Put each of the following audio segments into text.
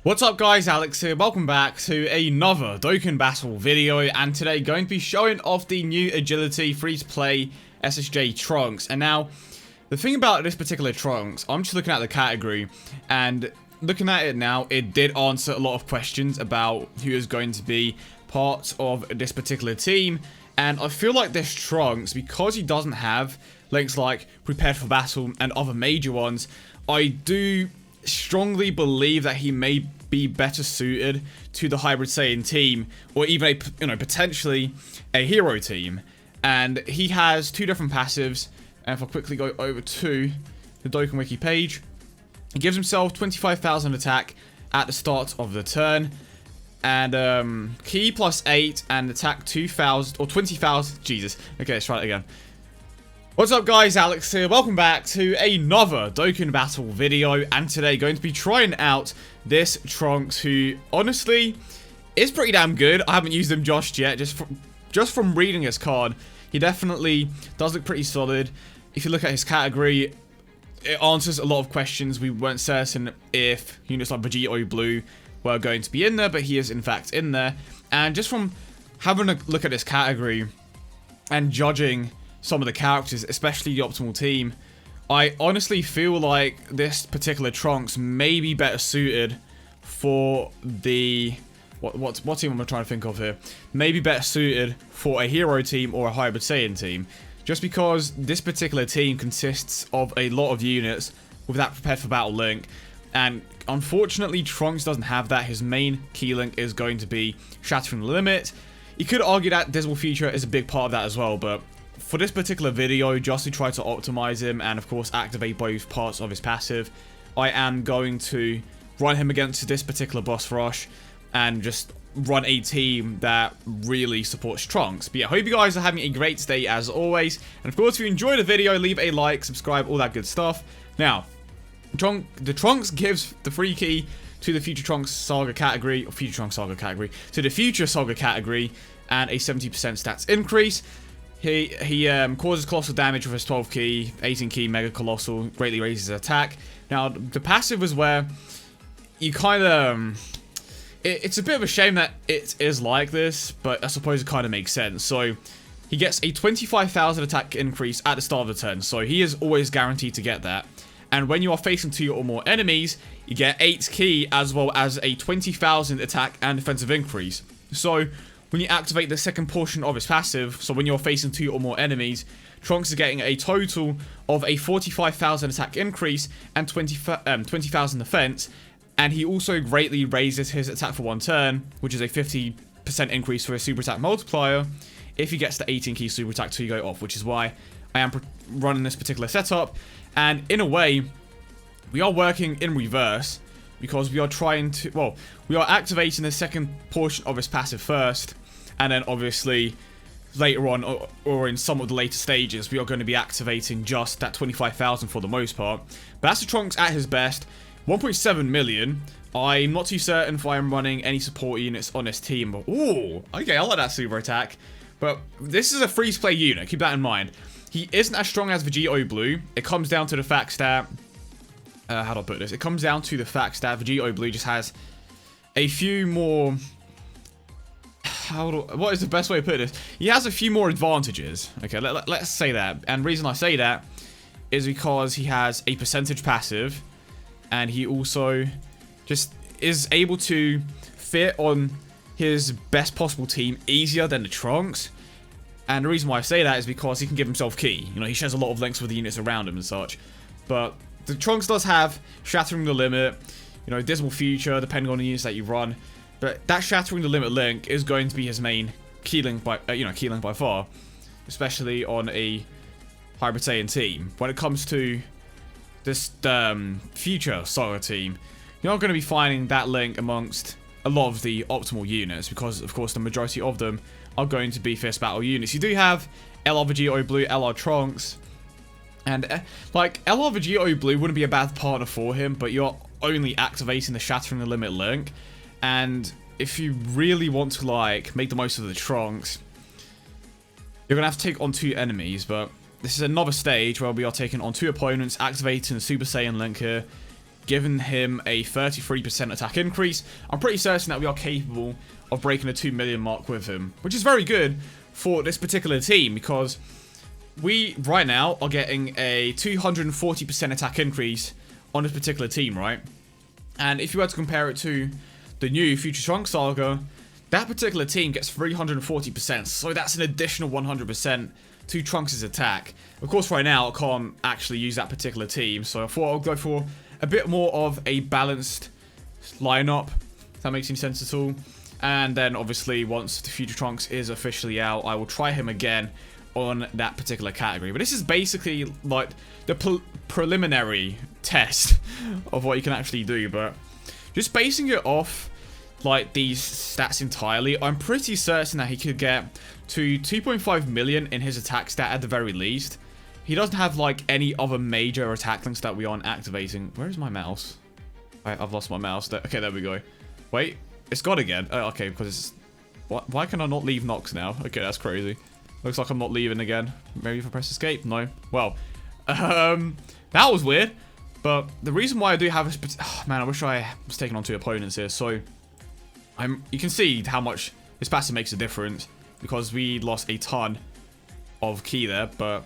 What's up guys, Alex here, welcome back to another Dokkan Battle video, and today going to be showing off the new agility free-to-play SSJ Trunks. And now, the thing about this particular Trunks, I'm just looking at the category, and looking at it now, it did answer a lot of questions about who is going to be part of this particular team. And I feel like this Trunks, because he doesn't have links like Prepared for Battle and other major ones, I do strongly believe that he may be better suited to the Hybrid Saiyan team, or even a potentially a hero team. And he has two different passives. And if I quickly go over to the Dokkan Wiki page, he gives himself 25,000 attack at the start of the turn, and key plus 8 and attack 2,000 or 20,000. Jesus. Okay, let's try it again. What's up guys, Alex here, welcome back to another Dokkan Battle video, and today going to be trying out this Trunks, who honestly is pretty damn good. I haven't used him just yet, just from reading his card, he definitely does look pretty solid. If you look at his category, it answers a lot of questions. We weren't certain if units like Vegito Blue were going to be in there, but he is in fact in there. And just from having a look at this category and judging some of the characters, especially the optimal team, I honestly feel like this particular Trunks may be better suited for the what team am I trying to think of here? Maybe better suited for a hero team or a Hybrid Saiyan team, just because this particular team consists of a lot of units with that Prepared for Battle link, and unfortunately Trunks doesn't have that. His main key link is going to be Shattering the Limit. You could argue that Dismal Future is a big part of that as well, but for this particular video, just to try to optimize him and of course activate both parts of his passive, I am going to run him against this particular boss rush and just run a team that really supports Trunks. But yeah, hope you guys are having a great day as always, and of course if you enjoyed the video, leave a like, subscribe, all that good stuff. Now, the Trunks gives the free key to the Future Trunks Saga category, or Future Trunks Saga category, to the Future Saga category, and a 70% stats increase. He causes colossal damage with his 12 key, 18 key, Mega Colossal, greatly raises his attack. Now, the passive is where you kind of... it's a bit of a shame that it is like this, but I suppose it kind of makes sense. So, he gets a 25,000 attack increase at the start of the turn, so he is always guaranteed to get that. And when you are facing 2 or more enemies, you get 8 key as well as a 20,000 attack and defensive increase. So, when you activate the second portion of his passive, so when you're facing 2 or more enemies, Trunks is getting a total of a 45,000 attack increase and 20,000 defense, and he also greatly raises his attack for 1 turn, which is a 50% increase for his super attack multiplier if he gets the 18 key super attack till you go off, which is why I am running this particular setup. And in a way, we are working in reverse, because we are trying to, well, we are activating the second portion of his passive first, and then obviously later on, or in some of the later stages, we are going to be activating just that 25,000 for the most part. But that's the Trunks at his best. 1.7 million. I'm not too certain if I'm running any support units on this team, but ooh, okay, I like that super attack. But this is a freeze-play unit, keep that in mind. He isn't as strong as Vegito Blue. It comes down to the fact that... how do I put this? It comes down to the fact that Vegito Blue just has a few more... what is the best way to put this? He has a few more advantages. Okay, let's say that. And the reason I say that is because he has a percentage passive, and he also just is able to fit on his best possible team easier than the Trunks. And the reason why I say that is because he can give himself key. You know, he shares a lot of links with the units around him and such. But the Trunks does have Shattering the Limit, you know, Dismal Future, depending on the units that you run. But that Shattering the Limit link is going to be his main key link by, key link by far, especially on a Hybrid Saiyan team. When it comes to this Future Saga team, you're not going to be finding that link amongst a lot of the optimal units, because of course the majority of them are going to be Fierce Battle units. You do have LR Vegito Blue, LR Trunks, and like LR Vegito Blue wouldn't be a bad partner for him, but you're only activating the Shattering the Limit link. And if you really want to like make the most of the Trunks, you're gonna have to take on 2 enemies. But this is another stage where we are taking on 2 opponents, activating the Super Saiyan link here, given him a 33% attack increase. I'm pretty certain that we are capable of breaking the 2 million mark with him, which is very good for this particular team, because we, right now, are getting a 240% attack increase on this particular team, right? And if you were to compare it to the new Future Trunks Saga, that particular team gets 340%, so that's an additional 100% to Trunks' attack. Of course, right now, I can't actually use that particular team, so I thought I'll go for a bit more of a balanced lineup, if that makes any sense at all. And then, obviously, once the Future Trunks is officially out, I will try him again on that particular category. But this is basically, like, the preliminary test of what you can actually do. But just basing it off, like, these stats entirely, I'm pretty certain that he could get to 2.5 million in his attack stat at the very least. He doesn't have, like, any other major attack links that we aren't activating. Where is my mouse? I've lost my mouse. Okay, there we go. Wait. It's gone again. Oh, okay, because it's... Why can I not leave Nox now? Okay, that's crazy. Looks like I'm not leaving again. Maybe if I press escape? No. Well, that was weird. But the reason why I do have this... Oh, man, I wish I was taking on 2 opponents here. So, you can see how much this passive makes a difference, because we lost a ton of ki there. But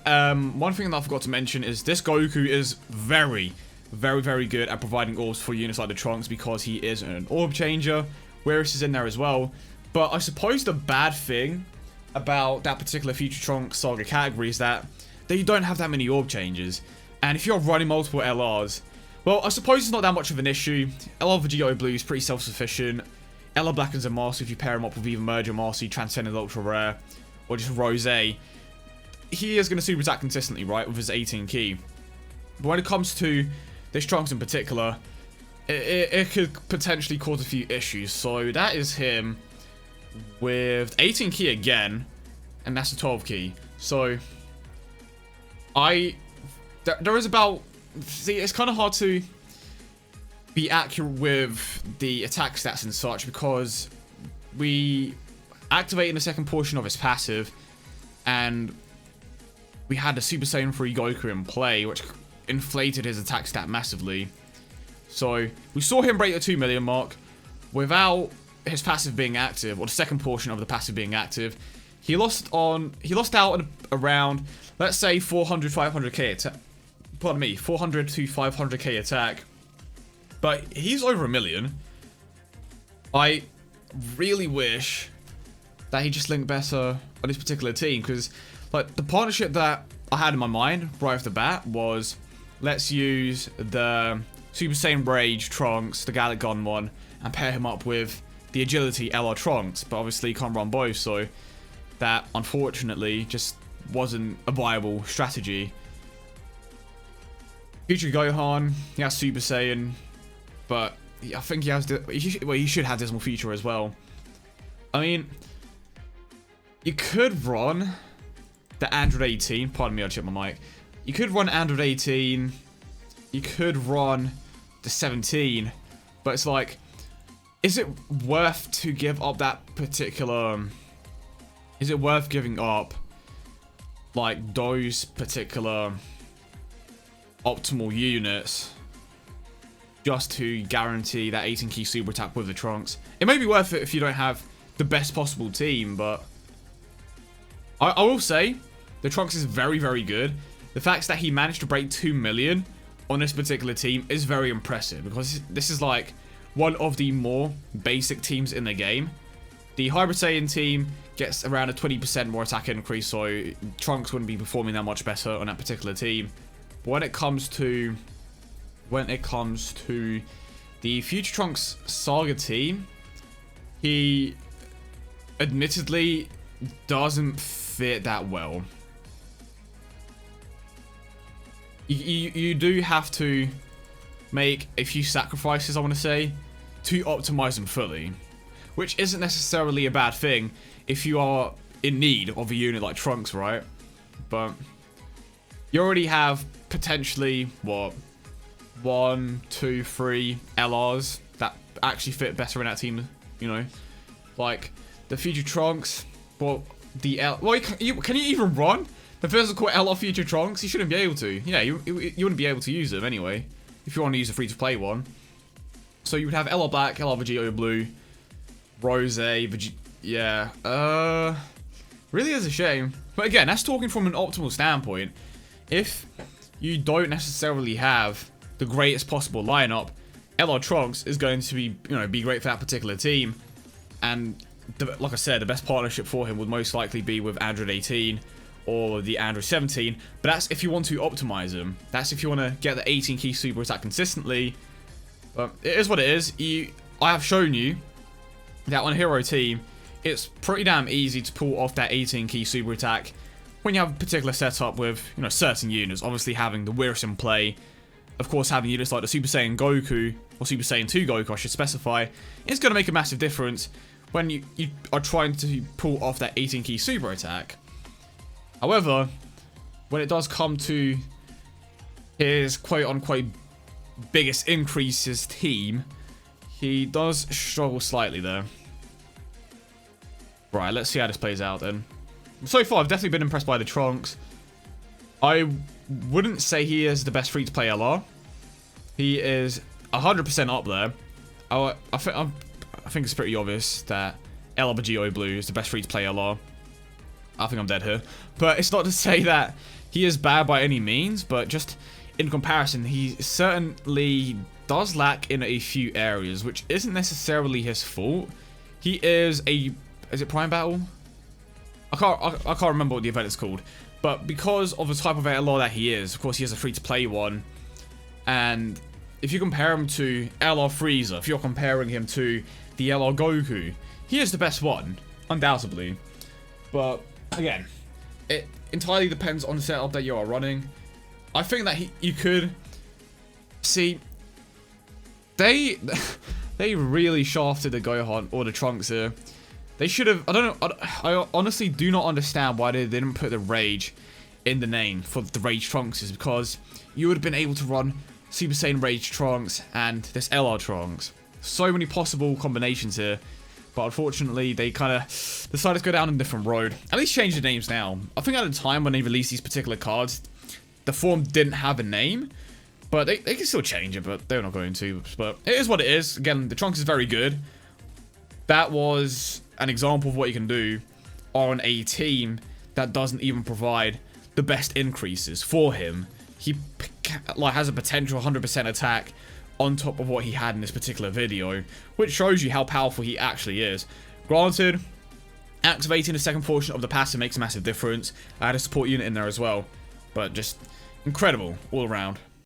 one thing that I forgot to mention is this Goku is very good at providing orbs for units like the Trunks, because he is an orb changer. Whereas is in there as well. But I suppose the bad thing about that particular Future Trunks Saga category is that they don't have that many orb changes. And if you're running multiple LRs, well, I suppose it's not that much of an issue. LR Vegito Blue is pretty self-sufficient. LR Black and Master, if you pair him up with either Merger Master, Transcendent Ultra Rare, or just Rose, he is going to super attack consistently, right, with his 18 ki. But when it comes to this Trunks in particular, it could potentially cause a few issues. So that is him with 18 ki again, and that's a 12 ki. So there is about... See, it's kind of hard to be accurate with the attack stats and such, because we activated the second portion of his passive, and we had the Super Saiyan 3 Goku in play, which inflated his attack stat massively. So we saw him break the 2 million mark without his passive being active, or the second portion of the passive being active. He lost out at around, let's say, 400-500k attack. Pardon me, 400 to 500k attack. But he's over 1 million. I really wish that he just linked better on this particular team, because, like, the partnership that I had in my mind right off the bat was, let's use the Super Saiyan Rage Trunks, the Gallic Gun one, and pair him up with the Agility LR Trunks. But obviously he can't run both, so that unfortunately just wasn't a viable strategy. Future Gohan, he has Super Saiyan, but I think he has he should have Dismal Future as well. I mean, you could run the Android 18. Pardon me, I checked my mic. You could run Android 18. You could run the 17, but it's like, is it worth to give up that particular? Is it worth giving up, like, those particular optimal units just to guarantee that 18 ki super attack with the Trunks? It may be worth it if you don't have the best possible team, but I will say the Trunks is very good. The fact that he managed to break 2 million on this particular team is very impressive, because this is like one of the more basic teams in the game. The Hybrid Saiyan team gets around a 20% more attack increase, so Trunks wouldn't be performing that much better on that particular team. But when it comes to the Future Trunks Saga team, he admittedly doesn't fit that well. You do have to make a few sacrifices, I want to say, to optimize them fully, which isn't necessarily a bad thing if you are in need of a unit like Trunks, right? But you already have potentially, what, 1, 2, 3 LRs that actually fit better in that team, you know? Like, the Future Trunks, well, can you even run the physical LR Future Trunks? You shouldn't be able to. Yeah, you wouldn't be able to use them anyway. if you want to use a free-to-play one. So you would have LR Black, LR Vegito Blue, Rose, yeah, really is a shame. But again, that's talking from an optimal standpoint. If you don't necessarily have the greatest possible lineup, LR Trunks is going to be, be great for that particular team. And like I said, the best partnership for him would most likely be with Android 18 or the Android 17. But that's if you want to optimize him. That's if you want to get the 18 key super attack consistently. But it is what it is. I have shown you that on a hero team, it's pretty damn easy to pull off that 18 key super attack when you have a particular setup with, certain units. Obviously having the Whirus in play. Of course, having units like the Super Saiyan Goku, or Super Saiyan 2 Goku, I should specify, is going to make a massive difference when you are trying to pull off that 18 key super attack. However, when it does come to his quote-unquote biggest increases team, he does struggle slightly there. Right, let's see how this plays out then. So far, I've definitely been impressed by the Trunks. I wouldn't say he is the best free-to-play LR. He is 100% up there. I think it's pretty obvious that LR Vegito Blue is the best free-to-play LR. I think I'm dead here. But it's not to say that he is bad by any means, but just in comparison, he certainly does lack in a few areas, which isn't necessarily his fault. He is it Prime Battle? I can't remember what the event is called. But because of the type of LR that he is, of course he has a free-to-play one. And if you compare him to LR Frieza, if you're comparing him to the LR Goku, he is the best one, undoubtedly. But again, it entirely depends on the setup that you are running. I think that you could see they really shafted the Gohan or the Trunks here. They should have. I honestly do not understand why they didn't put the Rage in the name for the Rage Trunks, is because you would have been able to run Super Saiyan Rage Trunks and this LR Trunks. So many possible combinations here. But unfortunately, they kind of decided to go down a different road. At least change the names now. I think at the time when they released these particular cards, the form didn't have a name. But they can still change it, but they're not going to. But it is what it is. Again, the Trunks is very good. That was an example of what you can do on a team that doesn't even provide the best increases for him. He has a potential 100% attack on top of what he had in this particular video, which shows you how powerful he actually is. Granted, activating the second portion of the passive makes a massive difference. I had a support unit in there as well, but just incredible all around.